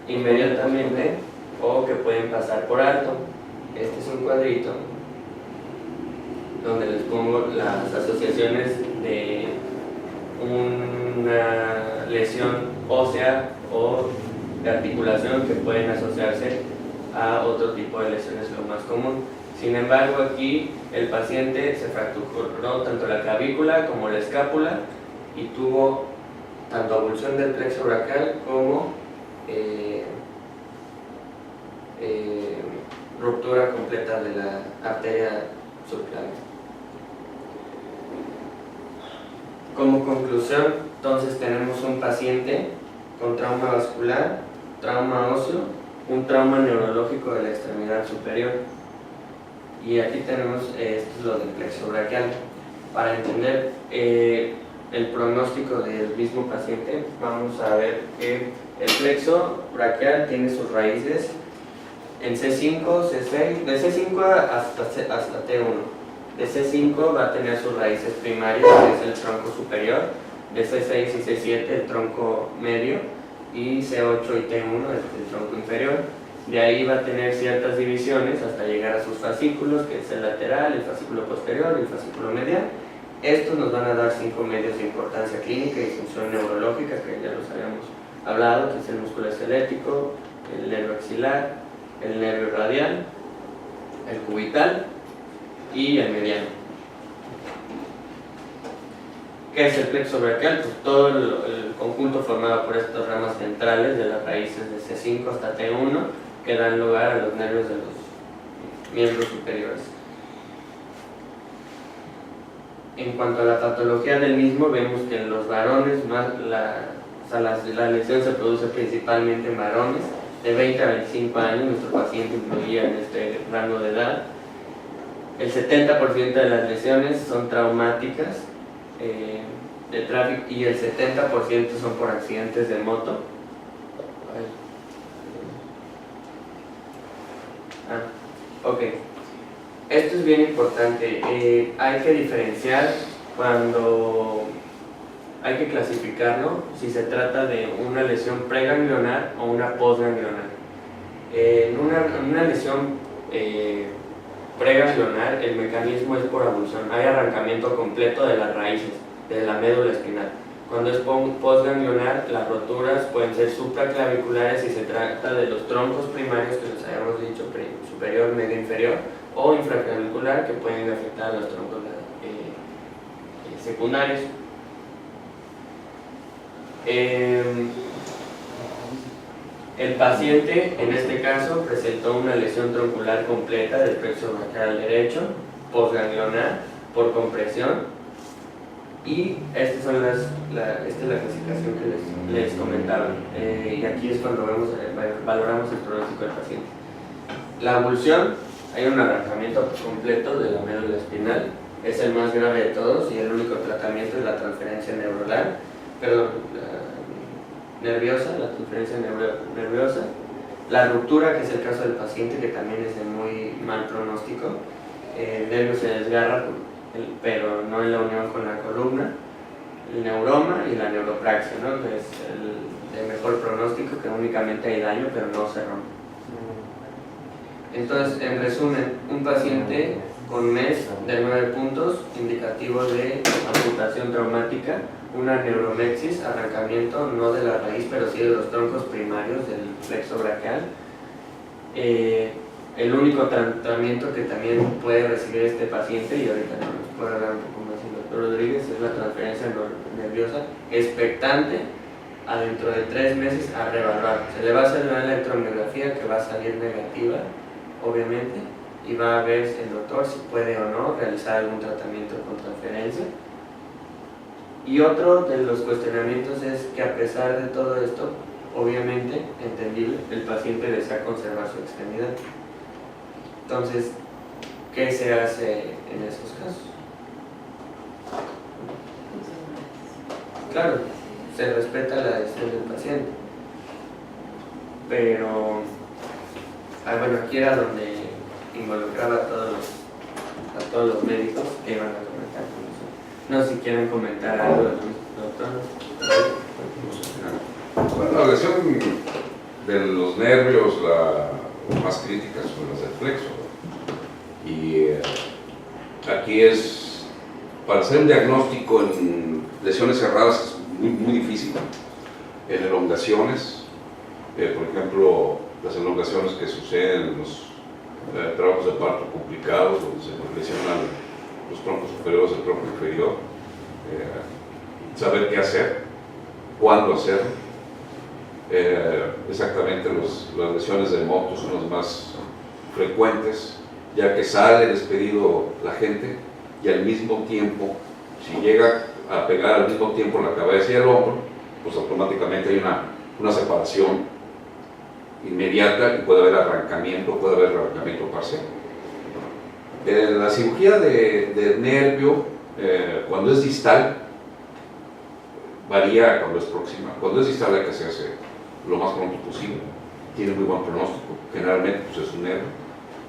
inmediatamente o que pueden pasar por alto. Este es un cuadrito donde les pongo las asociaciones de una lesión ósea o de articulación que pueden asociarse a otro tipo de lesiones, lo más común. Sin embargo, aquí el paciente se fracturó tanto la clavícula como la escápula y tuvo tanto avulsión del plexo braquial como ruptura completa de la arteria subclaviana. Como conclusión, entonces tenemos un paciente con trauma vascular, trauma óseo, un trauma neurológico de la extremidad superior. Y aquí tenemos esto es lo del plexo braquial. Para entender el pronóstico del mismo paciente, vamos a ver que el plexo braquial tiene sus raíces en C5, C6, de C5 hasta T1. De C5 va a tener sus raíces primarias, que es el tronco superior, de C6 y C7 el tronco medio, y C8 y T1 el tronco inferior. De ahí va a tener ciertas divisiones hasta llegar a sus fascículos, que es el lateral, el fascículo posterior y el fascículo medial. Estos nos van a dar 5 medios de importancia clínica y función neurológica, que ya los habíamos hablado, que es el músculo esquelético, el nervio axilar, el nervio radial, el cubital y el mediano. ¿Qué es el plexo braquial? Pues todo el conjunto formado por estas ramas centrales de las raíces de C5 hasta T1 que dan lugar a los nervios de los miembros superiores. En cuanto a la patología del mismo, vemos que en los varones la lesión se produce principalmente en varones de 20 a 25 años, nuestro paciente incluía en este rango de edad. El 70% de las lesiones son traumáticas de tráfico y el 70% son por accidentes de moto. Ok. Esto es bien importante. Hay que diferenciar cuando hay que clasificarlo si se trata de una lesión preganglionar o una postganglionar. En una lesión preganglionar, el mecanismo es por avulsión. Hay arrancamiento completo de las raíces, de la médula espinal. Cuando es postganglionar, las roturas pueden ser supraclaviculares si se trata de los troncos primarios que les habíamos dicho, superior, medio, inferior, o infraclavicular, que pueden afectar a los troncos secundarios. El paciente, en este caso, presentó una lesión troncular completa del plexo braquial derecho, postganglionar, por compresión, y esta es la clasificación que les comentaba, y aquí es cuando valoramos el pronóstico del paciente. La avulsión, hay un arrancamiento completo de la médula espinal, es el más grave de todos y el único tratamiento es la transferencia neuronal, nerviosa, la transferencia nerviosa. La ruptura, que es el caso del paciente, que también es de muy mal pronóstico, el nervio se desgarra, pero no en la unión con la columna, el neuroma y la neuropraxia, ¿no? Que es el de mejor pronóstico, que únicamente hay daño pero no se rompe. Entonces, en resumen, un paciente con MES de 9 puntos, indicativo de amputación traumática, una neuromexis, arrancamiento no de la raíz, pero sí de los troncos primarios del plexo braquial. El único tratamiento que también puede recibir este paciente, y ahorita nos puede hablar un poco más el doctor Rodríguez, es la transferencia nerviosa expectante a dentro de 3 meses a reevaluar. Se le va a hacer una electromiografía que va a salir negativa, obviamente, y va a ver el doctor si puede o no realizar algún tratamiento con transferencia. Y otro de los cuestionamientos es que, a pesar de todo esto, obviamente, entendible, el paciente desea conservar su extremidad. Entonces, ¿qué se hace en esos casos? Claro, se respeta la decisión del paciente, pero bueno, aquí era donde involucraba a todos los médicos que iban a comentar con eso. No sé si quieren comentar algo, doctor. Bueno, la lesión de los nervios, la más crítica son las del plexo. Y aquí es, para hacer un diagnóstico en lesiones cerradas es muy difícil. En elongaciones, por ejemplo, las elongaciones que suceden en los trabajos de parto complicados, donde se lesionan los troncos superiores del tronco inferior, saber qué hacer, cuándo hacerlo. Exactamente las lesiones de moto son las más frecuentes, ya que sale despedido la gente y al mismo tiempo, si llega a pegar al mismo tiempo en la cabeza y el hombro, pues automáticamente hay una separación inmediata y puede haber arrancamiento parcial. La cirugía de nervio, cuando es distal, varía cuando es próxima. Cuando es distal hay que hacerse lo más pronto posible. Tiene muy buen pronóstico. Generalmente pues es un nervio.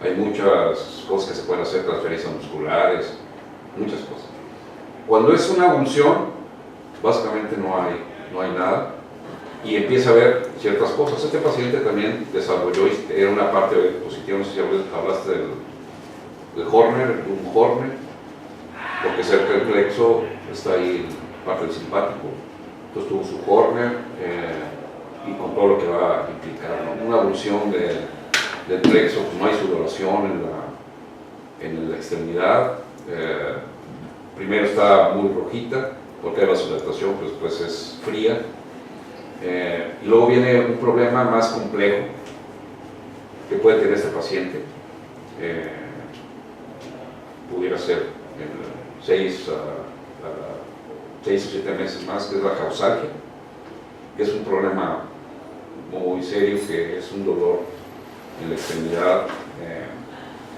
Hay muchas cosas que se pueden hacer, transferencias musculares, muchas cosas. Cuando es una avulsión, básicamente no hay nada y empieza a ver ciertas cosas. Este paciente también desarrolló, era una parte positiva, no sé si hablaste del Horner, un Horner, porque cerca del plexo está ahí parte del simpático. Entonces tuvo su Horner y con todo lo que va a implicar, ¿no? Una avulsión del plexo, pues no hay sudoración en la extremidad. Primero está muy rojita porque hay vasodilatación, pero después es fría. Y luego viene un problema más complejo que puede tener este paciente. Pudiera ser en 6 o 7 meses más, que es la causalgia, que es un problema muy serio, que es un dolor en la extremidad,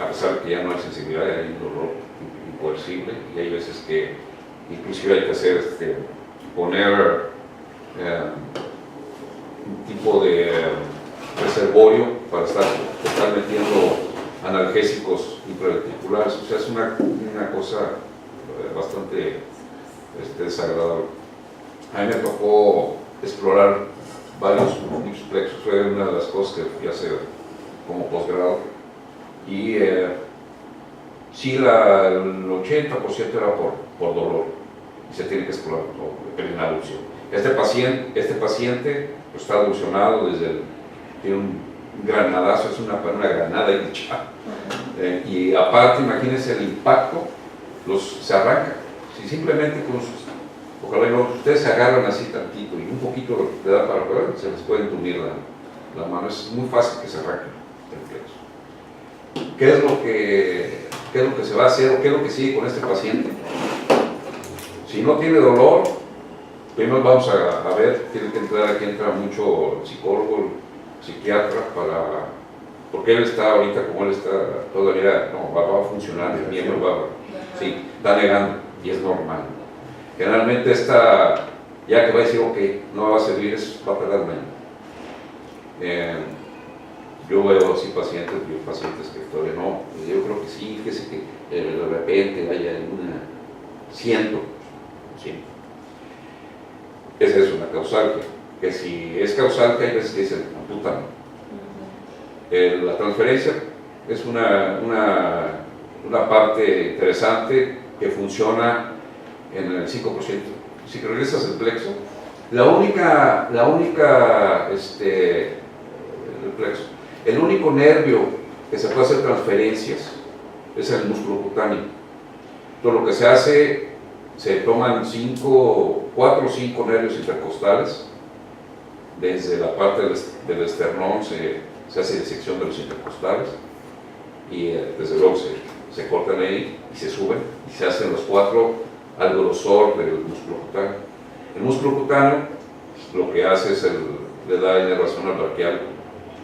a pesar de que ya no hay sensibilidad, hay un dolor incoercible, y hay veces que inclusive hay que hacer poner un tipo de reservorio para estar metiendo analgésicos intraventriculares. O sea, es una cosa bastante desagradable. A mí me tocó explorar muchos plexos, fue una de las cosas que fui a hacer como posgrado, y sí, el 80% era por dolor, y se tiene que explorar todo, en la avulsión. Este paciente pues, está avulsionado tiene un granadazo, es una granada hecha, y aparte imagínense el impacto, se arranca. Si simplemente ustedes se agarran así tantito y un poquito le da para pegar, se les puede entumir la mano, es muy fácil que se arranque el plexo. ¿Qué es lo que se va a hacer o qué es lo que sigue con este paciente? Si no tiene dolor, primero vamos a ver, aquí entra mucho el psicólogo, el psiquiatra, porque él está ahorita, como él está, todavía no, va a funcionar, el miembro está negando, y es normal. Generalmente ya que va a decir, ok, no va a servir, va a perder menos. Yo veo así pacientes que todavía no, yo creo que sí, fíjese que de repente haya siento. Esa es una causalgia, que si es causalgia hay veces que dicen, amputan. La transferencia es una parte interesante que funciona en el 5%. Si regresas el plexo, el único nervio que se puede hacer transferencias es el músculo cutáneo. Entonces lo que se hace, se toman 4 o 5 nervios intercostales, desde la parte del esternón se hace disección de los intercostales, y desde luego se cortan ahí y se suben, y se hacen los 4 al grosor del músculo cutáneo. El músculo cutáneo lo que hace es le da inervación al braquial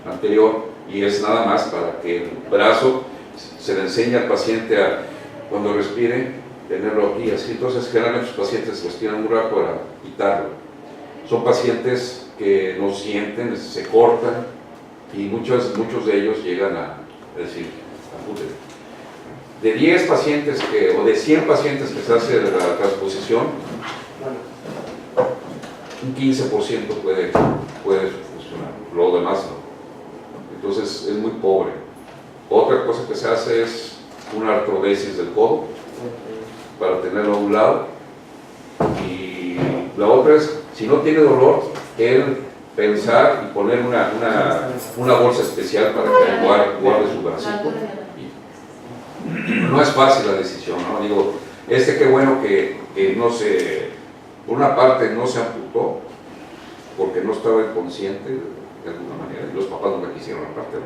anterior, y es nada más para que el brazo se le enseñe al paciente cuando respire, tenerlo aquí así. Entonces generalmente los pacientes respiran muy rápido para quitarlo. Son pacientes que no sienten, se cortan, y muchos de ellos llegan a decir, amputen. De 10 pacientes o de 100 pacientes que se hace la transposición, un 15% puede funcionar, lo demás no. Entonces es muy pobre. Otra cosa que se hace es una artrodesis del codo para tenerlo a un lado, y la otra es, si no tiene dolor, pensar y poner una bolsa especial para que guarde su bracito. No es fácil la decisión, ¿no? Digo, qué bueno que no se por una parte no se amputó porque no estaba consciente de alguna manera, y los papás no la quisieron aparte.